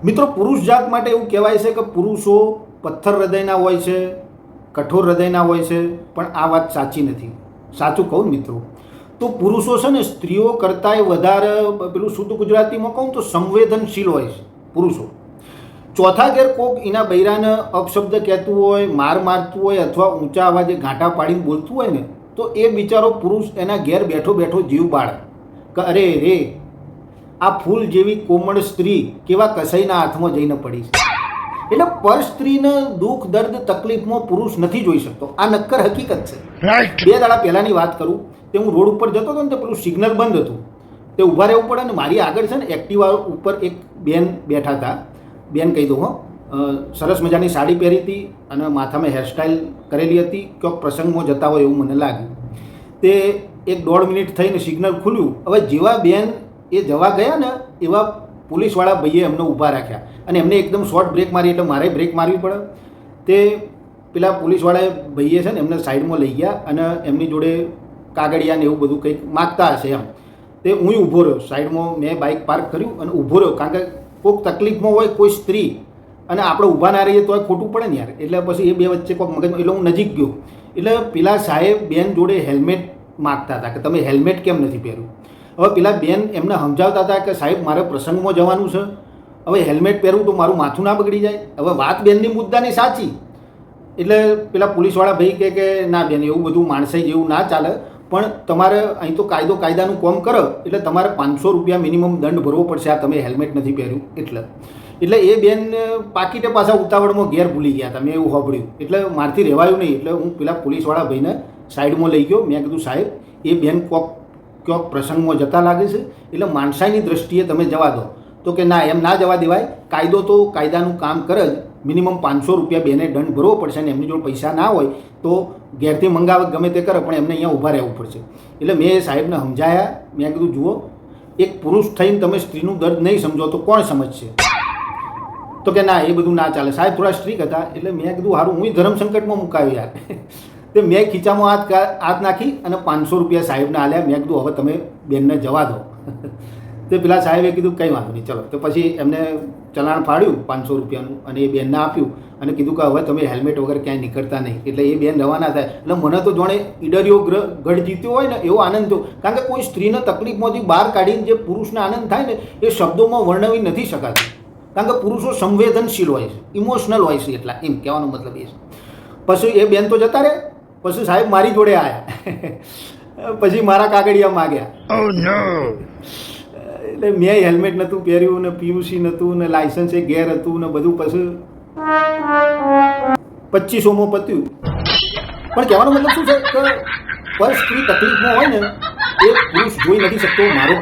મિત્રો, પુરુષ જાત માટે એવું કહેવાય છે કે પુરુષો પથ્થર હૃદયના હોય છે, કઠોર હૃદયના હોય છે, પણ આ વાત સાચી નથી. સાચું કહું મિત્રો તો પુરુષો છે ને સ્ત્રીઓ કરતાંય વધારે પેલું શુદ્ધ ગુજરાતીમાં કહું તો સંવેદનશીલ હોય છે પુરુષો. ચોથા ઘેર કોક એના બૈરાને અપશબ્દ કહેતું હોય, માર મારતું હોય અથવા ઊંચા અવાજે ઘાંટા પાડીને બોલતું હોય ને તો એ બિચારો પુરુષ એના ઘેર બેઠો બેઠો જીવ બાળે કે અરે રે, આ ફૂલ જેવી કોમળ સ્ત્રી કેવા કસાઈના હાથમાં જઈને પડી છે. એટલે પર સ્ત્રીને દુઃખ દર્દ તકલીફમાં પુરુષ નથી જોઈ શકતો. આ નક્કર હકીકત છે. 2 દાડા પહેલાંની વાત કરું તે હું રોડ ઉપર જતો હતો ને તો પેલું સિગ્નલ બંધ હતું, તે ઊભા રહેવું પડે ને મારી આગળ છે ને એક્ટિવા ઉપર એક બેન બેઠા હતા. બેન કહી દઉં સરસ મજાની સાડી પહેરી હતી અને માથામાં હેરસ્ટાઈલ કરેલી હતી. ક્યાંક પ્રસંગમાં જતા હોય એવું મને લાગ્યું. તે 1-1.5 મિનિટ થઈને સિગ્નલ ખુલ્યું. હવે જેવા બેન એ જવા ગયા ને એવા પોલીસવાળા ભાઈએ એમને ઊભા રાખ્યા અને એમને એકદમ શોર્ટ બ્રેક મારી એટલે મારે બ્રેક મારવી પડે. તે પેલા પોલીસવાળાએ ભાઈએ છે ને એમને સાઈડમાં લઈ ગયા અને એમની જોડે કાગળિયા ને એવું બધું કંઈક માગતા હશે એમ. તે હું ઊભો રહ્યો સાઈડમાં, મેં બાઇક પાર્ક કર્યું અને ઊભો રહ્યો, કારણ કે કોઈક તકલીફમાં હોય કોઈ સ્ત્રી અને આપણે ઊભા ના રહીએ તો ખોટું પડે ને યાર. એટલે પછી એ બે વચ્ચે કોઈક મગજમાં, એટલે હું નજીક ગયો. એટલે પેલા સાહેબ બેન જોડે હેલ્મેટ માગતા હતા કે તમે હેલ્મેટ કેમ નથી પહેર્યું. હવે પેલા બેન એમને સમજાવતા હતા કે સાહેબ મારે પ્રસંગમાં જવાનું છે, હવે હેલ્મેટ પહેરવું તો મારું માથું ના બગડી જાય. હવે વાત બેનની મુદ્દાની સાચી. એટલે પેલા પોલીસવાળા ભાઈ કે ના બેન એવું બધું માણસાઈ જેવું ના ચાલે, પણ તમારે અહીં તો કાયદાનું કામ કરો એટલે તમારે 500 રૂપિયા મિનિમમ દંડ ભરવો પડશે આ તમે હેલ્મેટ નથી પહેર્યું એટલે એ બેન પાકીટે પાછા ઉતાવળમાં ઘેર ભૂલી ગયા હતા. મેં એવું સાંભળ્યું એટલે મારથી રહેવાયું નહીં. એટલે હું પેલા પોલીસવાળા ભાઈને સાઈડમાં લઈ ગયો. મેં કીધું સાહેબ એ બેન ક્યાંક પ્રસંગમાં જતા લાગે છે એટલે માણસાઈની દ્રષ્ટિએ તમે જવા દો. તો કે ના, એમ ના જવા દેવાય, કાયદો તો કાયદાનું કામ કરે જ, મિનિમમ 500 રૂપિયા બેને દંડ ભરવો પડશે અને એમની જોડે પૈસા ના હોય તો ઘેરથી મંગાવે ગમે તે કરે પણ એમને અહીંયા ઊભા રહેવું પડશે. એટલે મેં સાહેબને સમજાયા. મેં કીધું જુઓ, એક પુરુષ થઈને તમે સ્ત્રીનું દર્દ નહીં સમજો તો કોણ સમજશે. તો કે ના, એ બધું ના ચાલે. સાહેબ થોડા સ્ટ્રીક હતા એટલે મેં કીધું સારું, હું ધર્મ સંકટમાં મુકાયો યાર. તે મેં ખીચામાં હાથ નાખી અને 500 રૂપિયા સાહેબને આલ્યા. મેં કીધું હવે તમે બેનને જવા દો. તે પેલા સાહેબે કીધું કંઈ વાંધો નહીં, ચલો. તો પછી એમને ચલાણ ફાડ્યું 500 રૂપિયાનું અને એ બેનને આપ્યું અને કીધું કે હવે તમે હેલ્મેટ વગર ક્યાંય નીકળતા નહીં. એટલે એ બેન રવાના થાય. એટલે મને તો જાણે ઈડરિયો ગઢ જીત્યો હોય ને એવો આનંદ થયો, કારણ કે કોઈ સ્ત્રીને તકલીફમાંથી બહાર કાઢીને જે પુરુષને આનંદ થાય ને એ શબ્દોમાં વર્ણવી નથી શકાતું. કારણ કે પુરુષો સંવેદનશીલ હોય છે, ઇમોશનલ હોય છે. એટલા એમ કહેવાનો મતલબ એ છે. પછી એ બેન તો જતા રહે. પછી સાહેબ મારી જોડે આવ્યા. પછી મારા કાગળિયા માગ્યા. એટલે મેં હેલ્મેટ નહોતું પહેર્યું ને પીયુસી નહોતું ને લાયસન્સ એ ઘેર હતું ને બધું. પછી 2500માં પત્યું. પણ કહેવાનો મતલબ શું છે કે પર સ્ત્રી તકલીફમાં હોય ને એ પુરુષ જોઈ નથી શકતો. મારો